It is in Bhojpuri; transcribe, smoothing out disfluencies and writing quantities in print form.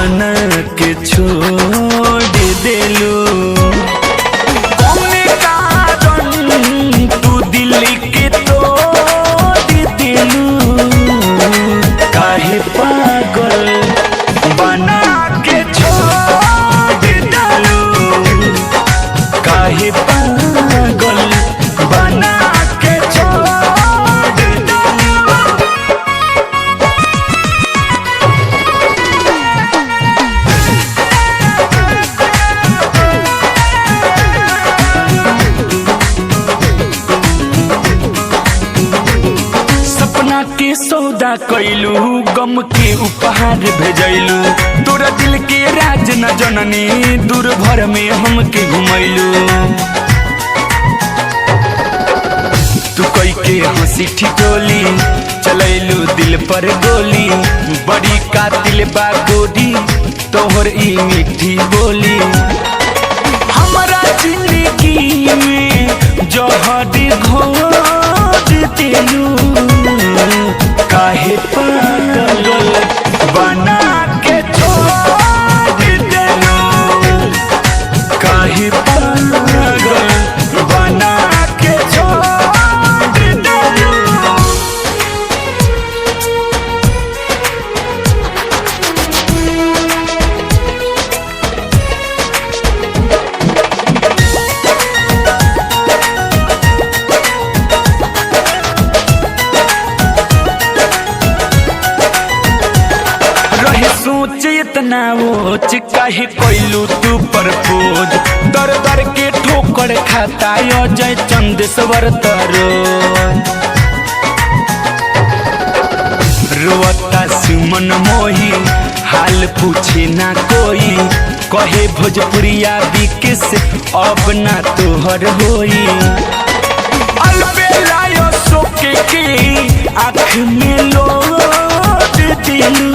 बना के छोड़ देलू। कौने कारण तू दिल के तोड़ देलू, काहे पागल बना के छोड़ देलू, काहे पागल बना के छोड़ देलू। सपना के सौदा कैलू, गम के उपहार भेजैलू, तोरा दिल के राज न जननी, दूर भर में हमके घुमैलू। तू कई के हंसी ठिठोली, चलैलू दिल पर गोली, बड़ी कातिल बा गोरी तोहर ई मीठी बोली। हमारा जिंदगी में जहर घोट देलू, काहे पागल बना के छोड़ देलू, काहे पागल बना के छोड़ देलू। सोच इतना ओच काहे कैलू तू परपोज, दर दर के ठोकर खाता अजय चंदेश्वर तरो। रोता सुमन मोही, हाल पूछे ना कोई, कहे भोजपुरिया बिकिस अब ना तोहर होई। अलबेलायो सोके के आँख में लोट दिलू,